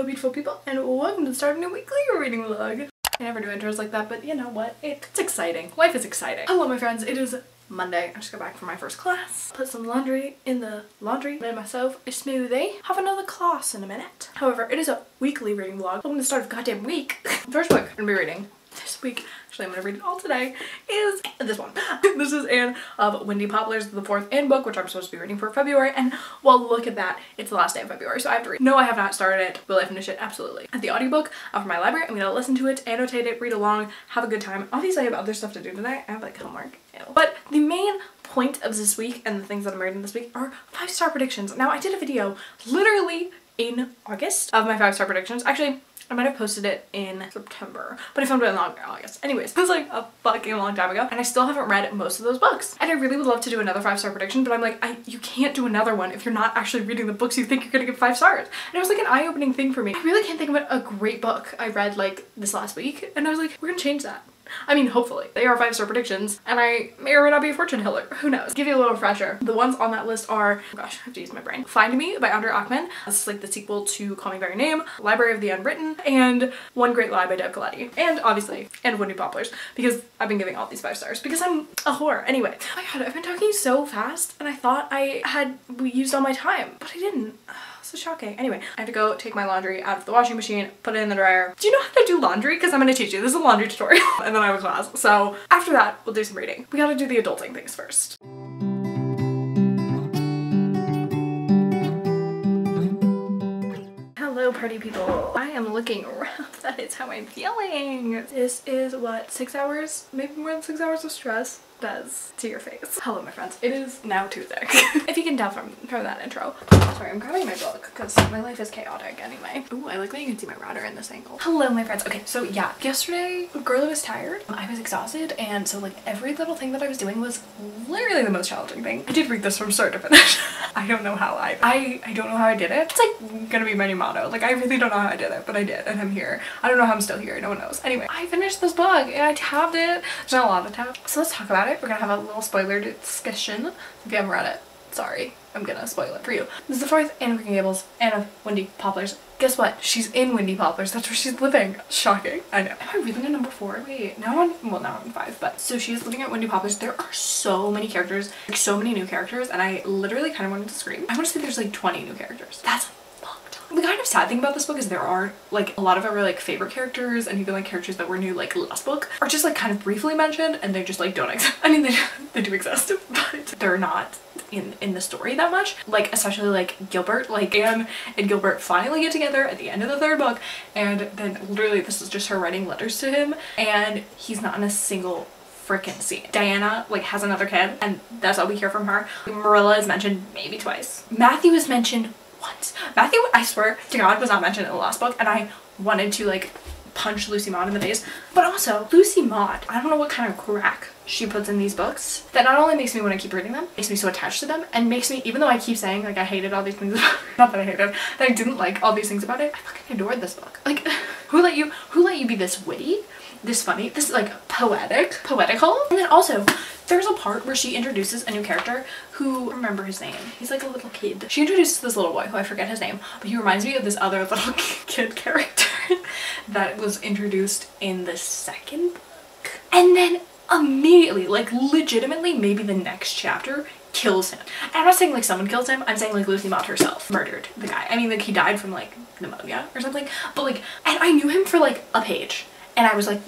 Hello beautiful people, and welcome to the start of a new weekly reading vlog. I never do intros like that, but you know what? It's exciting. Life is exciting. Hello my friends, it is Monday. I just got back from my first class. Put some laundry in the laundry. Made myself a smoothie. Have another class in a minute. However, it is a weekly reading vlog. Welcome to the start of a goddamn week. The first book I'm gonna be reading this week, actually I'm gonna read it all today, is this one. This is Anne of Windy Poplars, the fourth Anne book, which I'm supposed to be reading for February, and well, look at that, it's the last day of February, so I have to read. No, I have not started it. Will I finish it? Absolutely. At the audiobook from my library, I'm gonna listen to it, annotate it, read along, have a good time. Obviously I have other stuff to do today. I have like homework. Ew. But the main point of this week and the things that I'm reading this week are 5-star predictions. Now I did a video literally in August of my 5-star predictions. Actually, I might have posted it in September, but I filmed it in August. Anyways, it was like a fucking long time ago, and I still haven't read most of those books. And I really would love to do another 5-star prediction, but I'm like, you can't do another one if you're not actually reading the books you think you're gonna give 5 stars. And it was like an eye-opening thing for me. I really can't think of a great book I read like this last week, and I was like, we're gonna change that. I mean, hopefully. They are 5-star predictions, and I may or may not be a fortune teller. Who knows? Give you a little refresher. The ones on that list are, oh gosh, I have to use my brain. Find Me by Andre Achman. This is like the sequel to Call Me By Your Name, Library of the Unwritten, and One Great Lie by Deb Coletti. And obviously, and Windy Poplars, because I've been giving all these 5 stars, because I'm a whore. Anyway, oh my god, I've been talking so fast, and I thought we used all my time, but I didn't. So shocking. Anyway, I have to go take my laundry out of the washing machine, put it in the dryer. Do you know how to do laundry? Because I'm going to teach you. This is a laundry tutorial. And then I have a class. So after that, we'll do some reading. We gotta do the adulting things first. Hello party people. I am looking rough. That is how I'm feeling. This is what 6 hours, maybe more than 6 hours of stress does to your face. Hello my friends, it is now Tuesday. If you can tell from that intro. Sorry, I'm grabbing my book because my life is chaotic anyway. Ooh, I like that you can see my router in this angle. Hello my friends. Okay, so yeah, yesterday girl was tired. I was exhausted, and so like every little thing that I was doing was literally the most challenging thing. I did read this from start to finish. I don't know how I don't know how I did it. It's like gonna be my new motto. Like I really don't know how I did it, but I did, and I'm here. I don't know how I'm still here. No one knows. Anyway, I finished this book and I tabbed it. There's not a lot of tab. So let's talk about it. We're gonna have a little spoiler discussion. If you haven't read it, sorry, I'm gonna spoil it for you. This is the fourth Anne of Green Gables, Anne of Windy Poplars. Guess what? She's in Windy Poplars. That's where she's living. Shocking. I know. Am I really in number 4? Wait, now I'm now I'm 5, but so she's living at Windy Poplars. There are so many characters, like so many new characters, and I literally kind of wanted to scream. I want to say there's like 20 new characters. That's the kind of sad thing about this book is there are like a lot of our like favorite characters and even like characters that were new like last book are just like kind of briefly mentioned, and they just like don't exist. I mean they do exist, but they're not in the story that much. Like especially like Gilbert, like Anne and Gilbert finally get together at the end of the 3rd book, and then literally this is just her writing letters to him, and he's not in a single freaking scene. Diana like has another kid, and that's all we hear from her. Marilla is mentioned maybe twice. Matthew is mentioned once. Matthew, I swear to God, was not mentioned in the last book, and I wanted to like punch Lucy Maud in the face. But also, Lucy Maud, I don't know what kind of crack she puts in these books that not only makes me want to keep reading them, makes me so attached to them, and makes me, even though I keep saying like I hated all these things about it, not that I hated, that I didn't like all these things about it, I fucking adored this book. Like, who let you be this witty, this funny, this like poetical? And then also, there's a part where she introduces a new character who, I remember his name, he's like a little kid. She introduces this little boy who I forget his name, but he reminds me of this other little kid character that was introduced in the 2nd book. And then immediately, like legitimately, maybe the next chapter kills him. And I'm not saying like someone kills him, I'm saying like Lucy Maud herself murdered the guy. I mean like he died from like pneumonia or something, but like, and I knew him for like a page, and I was like,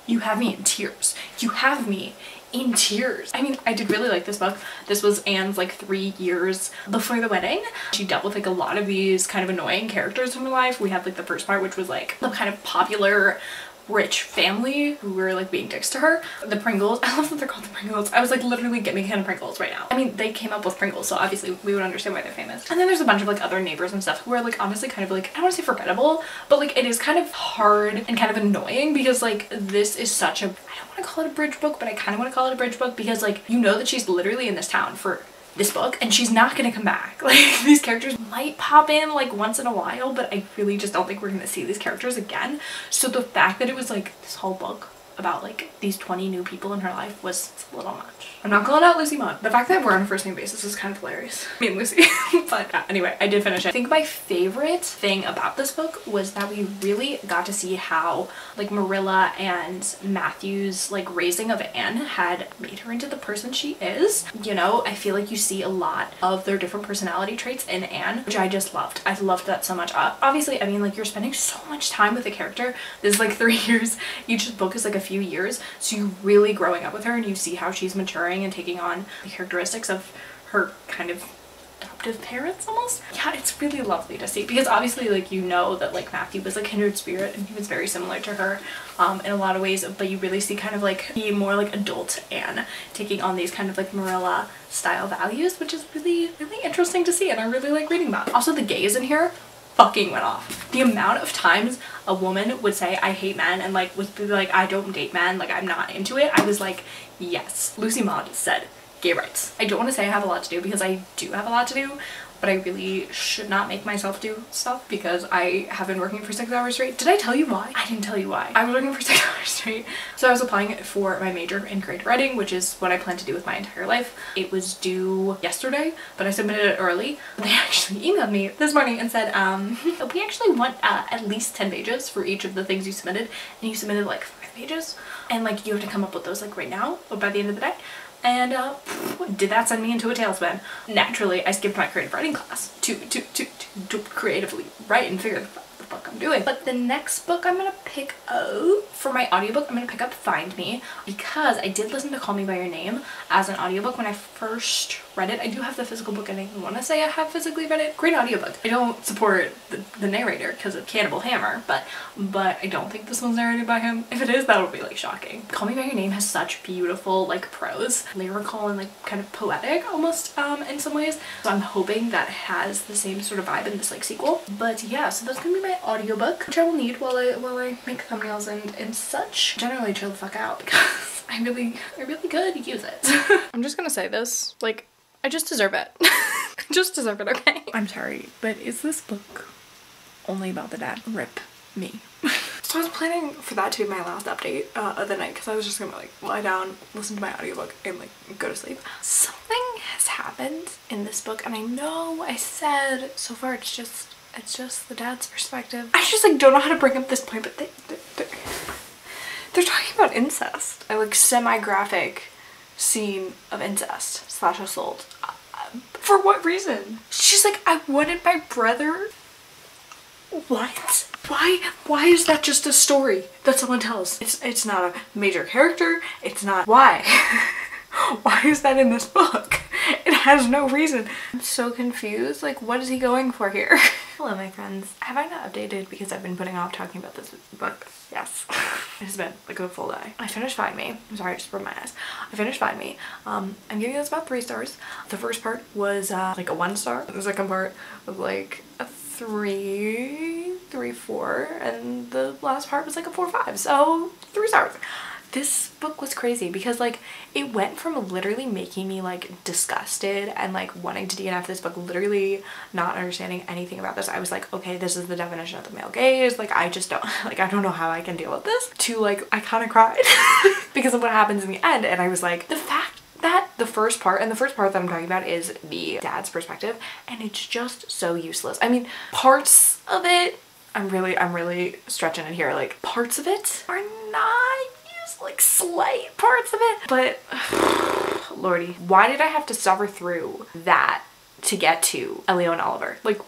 you have me in tears. You have me in tears. I mean, I did really like this book. This was Anne's like 3 years before the wedding. She dealt with like a lot of these kind of annoying characters in her life. We had like the first part, which was like the kind of popular rich family who were like being dicks to her. The Pringles, I love that they're called the Pringles. I was like, literally get me a can of Pringles right now. I mean, they came up with Pringles, so obviously we would understand why they're famous. And then there's a bunch of like other neighbors and stuff who are like honestly kind of like, I don't want to say forgettable, but like it is kind of hard and kind of annoying because like this is such a, I don't want to call it a bridge book, but I kind of want to call it a bridge book because like you know that she's literally in this town for this book and she's not gonna come back. Like these characters might pop in like once in a while, but I really just don't think we're gonna see these characters again. So the fact that it was like this whole book about like these 20 new people in her life was a little much. I'm not calling out Lucy Maud. The fact that we're on a first name basis is kind of hilarious. Me and Lucy. But yeah, anyway, I did finish it. I think my favorite thing about this book was that we really got to see how like Marilla and Matthew's like raising of Anne had made her into the person she is. You know, I feel like you see a lot of their different personality traits in Anne, which I just loved. I loved that so much. Obviously, I mean, like, you're spending so much time with the character. This is like 3 years. Each book is like a few years. So you're really growing up with her and you see how she's maturing and taking on the characteristics of her kind of adoptive parents almost. Yeah, it's really lovely to see, because obviously, like, you know that like Matthew was like kindred spirit and he was very similar to her in a lot of ways, but you really see kind of like the more like adult Anne taking on these kind of like Marilla style values, which is really interesting to see, and I really like reading that. Also, the gays in here fucking went off. The amount of times a woman would say I hate men and like would be like I don't date men, like I'm not into it, I was like, yes. Lucy Maud said gay rights. I don't want to say I have a lot to do, because I do have a lot to do, but I really should not make myself do stuff because I have been working for 6 hours straight. Did I tell you why? I didn't tell you why. I was working for 6 hours straight. So I was applying for my major in creative writing, which is what I plan to do with my entire life. It was due yesterday, but I submitted it early. They actually emailed me this morning and said, we actually want at least 10 pages for each of the things you submitted, and you submitted like 5 pages, and like you have to come up with those like right now or by the end of the day. And did that send me into a tailspin? Naturally, I skipped my creative writing class to creatively write and figure the fuck I'm doing. But the next book I'm gonna pick up for my audiobook, I'm gonna pick up Find Me, because I did listen to Call Me By Your Name as an audiobook when I first read it. I do have the physical book, and I want to say I have physically read it. Great audiobook. I don't support the narrator because of Cannibal Hammer, but I don't think this one's narrated by him. If it is, that would be like shocking. Call Me By Your Name has such beautiful like prose, lyrical and like kind of poetic almost in some ways. So I'm hoping that has the same sort of vibe in this like sequel. But yeah, so that's gonna be my audiobook, which I will need while I make thumbnails and such. Generally chill the fuck out, because I really could use it. I'm just gonna say this, like, I just deserve it. I just deserve it, okay? I'm sorry, but is this book only about the dad? Rip me. So I was planning for that to be my last update of the night, because I was just gonna like lie down, listen to my audiobook, and like go to sleep. Something has happened in this book, and I know I said so far it's just the dad's perspective. I just like don't know how to bring up this point, but they're talking about incest. A like semi-graphic scene of incest / assault. For what reason? She's like, I wanted my brother. What? Why is that just a story that someone tells? It's not a major character. It's not. Why? Why is that in this book? It has no reason. I'm so confused. Like, what is he going for here? Hello, my friends. Have I not updated because I've been putting off talking about this book? Yes. It has been like a full day. I finished Find Me. I'm sorry, I just rubbed my eyes. I finished Find Me. I'm giving this about 3 stars. The first part was like a 1 star. The second part was like a 3, 4, and the last part was like a 4, 5. So 3 stars. This book was crazy because like it went from literally making me like disgusted and like wanting to DNF this book, literally not understanding anything about this. I was like, okay, this is the definition of the male gaze. Like I just don't like, I don't know how I can deal with this, to like I kind of cried because of what happens in the end. And I was like, the fact that the first part that I'm talking about is the dad's perspective, and it's just so useless. I mean, parts of it, I'm really stretching it here, like parts of it are not like slight parts of it, but lordy, why did I have to suffer through that to get to Elio and Oliver? Like,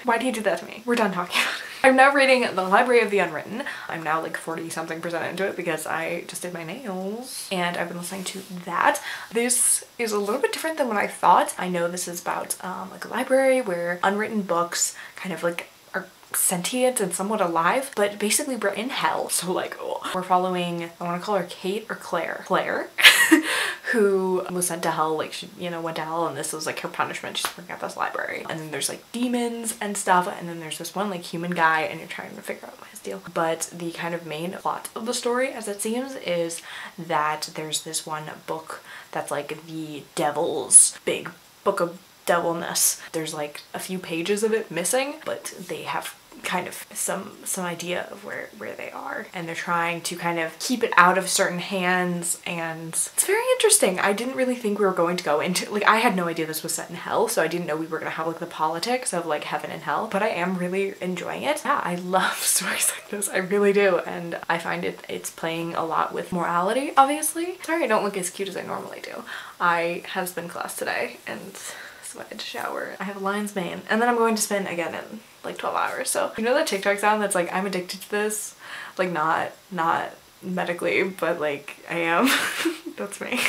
why do you do that to me? We're done talking about it. I'm now reading The Library of the Unwritten. I'm now like 40-something% into it because I just did my nails and I've been listening to that. This is a little bit different than what I thought. I know this is about like a library where unwritten books kind of like are sentient and somewhat alive, but basically we're in hell. So like we're following, I want to call her Kate or Claire who was sent to hell, like she, you know, went to hell, and this was like her punishment. She's working at this library, and then there's like demons and stuff, and then there's this one like human guy, and you're trying to figure out his deal. But the kind of main plot of the story, as it seems, is that there's this one book that's like the devil's big book of devilness. There's like a few pages of it missing, but they have kind of some idea of where they are, and they're trying to kind of keep it out of certain hands, and it's very interesting. I didn't really think we were going to go into, like, I had no idea this was set in hell, so I didn't know we were gonna have like the politics of like heaven and hell, but I am really enjoying it. Yeah, I love stories like this, I really do, and I find it's playing a lot with morality, obviously. Sorry I don't look as cute as I normally do. I had a spin class today and so I had to shower. I have a lion's mane, and then I'm going to spin again in like 12 hours. So you know that TikTok sound that's like, I'm addicted to this? Like not medically, but like I am. That's me.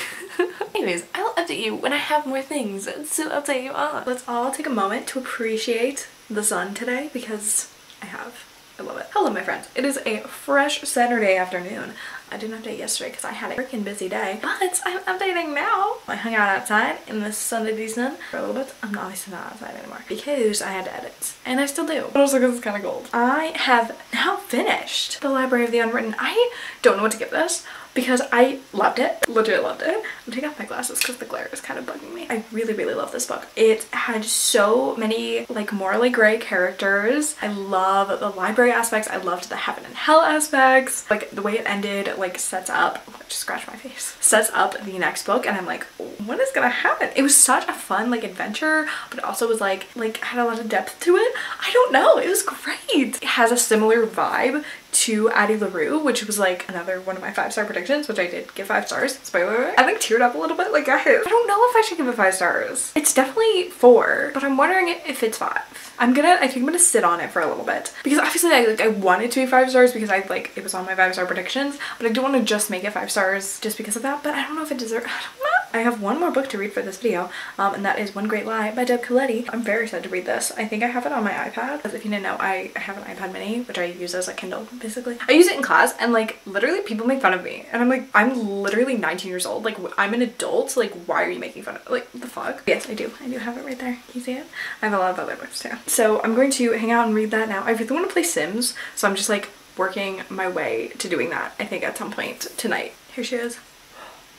Anyways, I'll update you when I have more things to update you on. Let's all take a moment to appreciate the sun today, because I love it. Hello my friends. It is a fresh Saturday afternoon. I didn't update yesterday because I had a freaking busy day, but I'm updating now. I hung out outside in the Sunday sun for a little bit. I'm obviously not outside anymore because I had to edit, and I still do, but also because it's kind of cold. I have now finished The Library of the Unwritten. I don't know what to give this because I loved it, legit loved it. I'm taking off my glasses because the glare is kind of bugging me. I really, really love this book. It had so many like morally gray characters. I love the library aspects. I loved the heaven and hell aspects. Like the way it ended, like sets up, I just scratched my face, sets up the next book, and I'm like, what is gonna happen? It was such a fun like adventure, but it also was like had a lot of depth to it. I don't know, it was great. It has a similar vibe to Addie LaRue, which was like another one of my 5-star predictions, which I did give 5 stars. Spoiler alert. I like teared up a little bit. Like I don't know if I should give it 5 stars. It's definitely 4, but I'm wondering if it's 5. I think I'm gonna sit on it for a little bit, because obviously I want it to be 5 stars because it was on my 5-star predictions, but I don't want to just make it 5 stars just because of that. But I don't know if it deserves. I don't know. I have one more book to read for this video, and that is One Great Lie by Deb Coletti. I'm very excited to read this. I think I have it on my iPad, because if you didn't know, I have an iPad mini, which I use as a Kindle, basically. I use it in class, and like literally people make fun of me, and I'm like, I'm literally 19 years old. Like, I'm an adult, like why are you making fun of, like, the fuck? Yes, I do have it right there. Can you see it? I have a lot of other books too. So I'm going to hang out and read that now. I really want to play Sims, so I'm just like working my way to doing that, I think, at some point tonight. Here she is.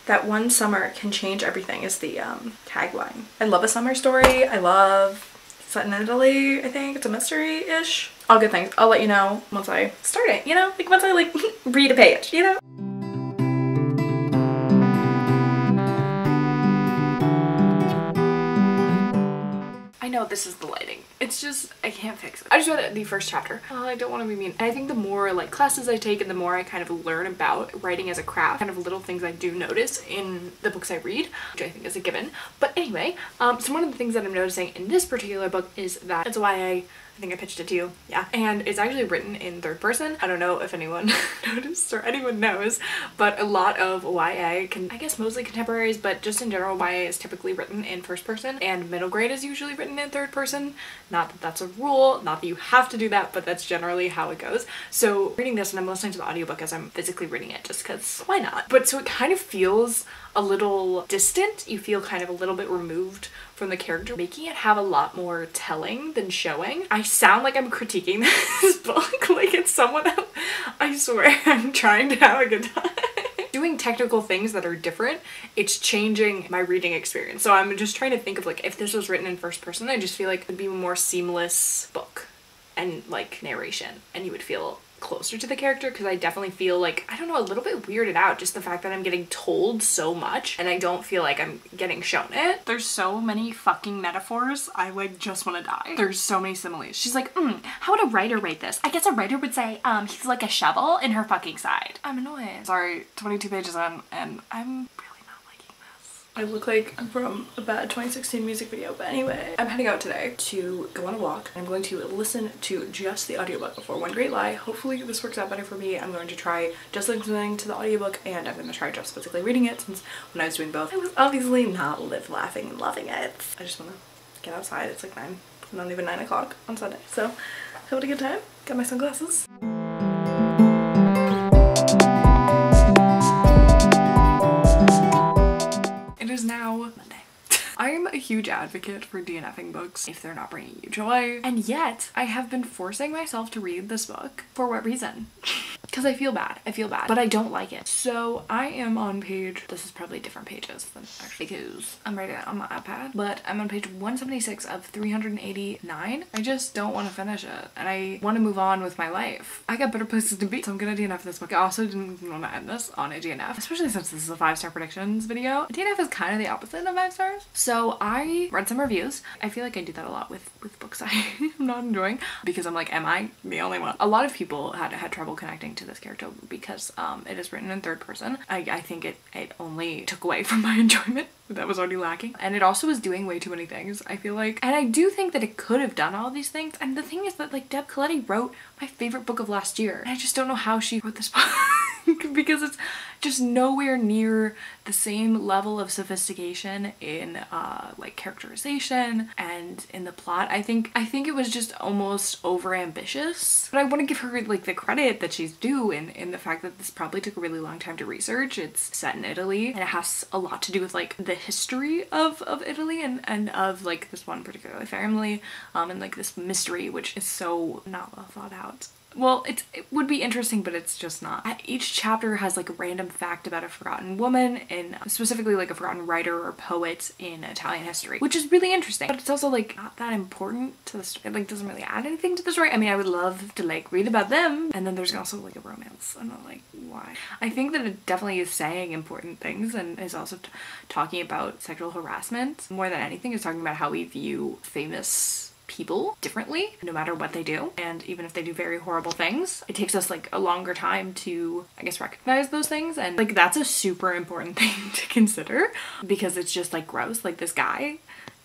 That one summer can change everything is the tagline. I love a summer story. I love set in Italy, I think. It's a mystery-ish. All good things. I'll let you know once I start it, you know? Like once I like read a page, you know? I know this is the lighting. It's just, I can't fix it. I just read the first chapter. Oh, I don't want to be mean. And I think the more like classes I take and the more I kind of learn about writing as a craft, kind of little things I do notice in the books I read, which I think is a given. But anyway, so one of the things that I'm noticing in this particular book is that it's YA. I think I pitched it to you, yeah. And it's actually written in 3rd person. I don't know if anyone noticed or anyone knows, but a lot of YA I guess mostly contemporaries, but just in general, YA is typically written in 1st person, and middle grade is usually written in 3rd person. Not that that's a rule, not that you have to do that, but that's generally how it goes. So reading this, and I'm listening to the audiobook as I'm physically reading it, just because why not? But so it kind of feels a little distant. You feel kind of a little bit removed from the character, making it have a lot more telling than showing. I sound like I'm critiquing this book like it's someone else. I swear, I'm trying to have a good time. Doing technical things that are different, it's changing my reading experience. So I'm just trying to think of like, if this was written in 1st person, I just feel like it'd be a more seamless book and like narration, and you would feel closer to the character, because I definitely feel like, I don't know, a little bit weirded out, just the fact that I'm getting told so much and I don't feel like I'm getting shown it. There's so many fucking metaphors, I like just want to die. There's so many similes. She's like, how would a writer write this? I guess a writer would say, he's like a shovel in her fucking side. I'm annoyed. Sorry, 22 pages in, and I'm I look like I'm from a bad 2016 music video, but anyway, I'm heading out today to go on a walk. I'm going to listen to just the audiobook before One Great Lie. Hopefully this works out better for me. I'm going to try just listening to the audiobook, and I'm going to try just physically reading it, since when I was doing both, I was obviously not laughing and loving it. I just want to get outside. It's like not even 9 o'clock on Sunday. So having a good time. Got my sunglasses. It is now Monday. I'm a huge advocate for DNFing books if they're not bringing you joy, and yet I have been forcing myself to read this book. For what reason? because I feel bad. But I don't like it. So I am on page, this is probably different pages than actually because I'm writing it on my iPad, but I'm on page 176 of 389. I just don't want to finish it and I want to move on with my life. I got better places to be, so I'm gonna DNF this book. I also didn't want to end this on a DNF, especially since this is a 5-star predictions video. DNF is kind of the opposite of 5 stars. So I read some reviews. I feel like I do that a lot with books I'm not enjoying because I'm like, am I the only one? A lot of people had trouble connecting to this character because it is written in 3rd person. I think it only took away from my enjoyment that was already lacking, and it also was doing way too many things, I feel like. And I do think that it could have done all these things, and the thing is that like Deb Coletti wrote my favorite book of last year, and I just don't know how she wrote this book because it's just nowhere near the same level of sophistication in like characterization and in the plot. I think it was just almost over ambitious, but I want to give her like the credit that she's due in the fact that this probably took a really long time to research. It's set in Italy and it has a lot to do with like the history of Italy and of like this one particular family and like this mystery which is so not well thought out. Well, it would be interesting, but it's just not. Each chapter has like a random fact about a forgotten woman, and specifically like a forgotten writer or poet in Italian history, which is really interesting. But it's also like not that important to the story. It like doesn't really add anything to the story. I mean, I would love to like read about them. And then there's also like a romance. I'm not like, why? I think that it definitely is saying important things and is also talking about sexual harassment. More than anything, is talking about how we view famous people differently no matter what they do, and even if they do very horrible things, it takes us like a longer time to I guess recognize those things, and like that's a super important thing to consider because it's just like gross. Like this guy,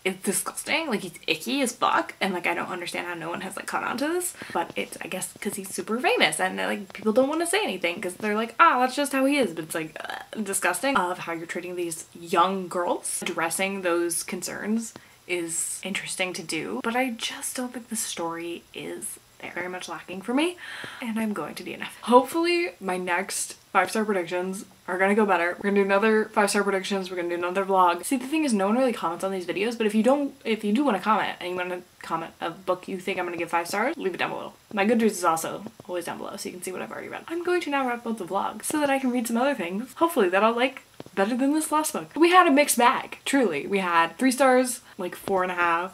it's disgusting, like he's icky as fuck, and like I don't understand how no one has like caught on to this, but it's I guess because he's super famous and like people don't want to say anything because they're like, ah, that's just how he is. But it's like disgusting of how you're treating these young girls. Addressing those concerns is interesting to do, but I just don't think the story is very much lacking for me, and I'm going to DNF. Hopefully my next 5-star predictions are gonna go better. We're gonna do another 5-star predictions, we're gonna do another vlog. See, the thing is no one really comments on these videos, but if you do want to comment and you want to comment a book you think I'm gonna give 5 stars, leave it down below. My Goodreads is also always down below so you can see what I've already read. I'm going to now wrap up the vlog so that I can read some other things. Hopefully that I'll like better than this last book. We had a mixed bag, truly. We had 3 stars, like 4.5,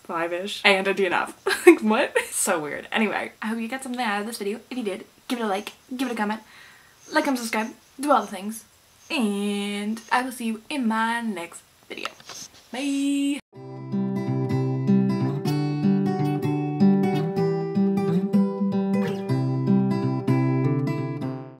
5-ish, and a DNF. Like what? So weird. Anyway, I hope you got something out of this video. If you did, give it a like, give it a comment, like and subscribe, do all the things, and I will see you in my next video. Bye!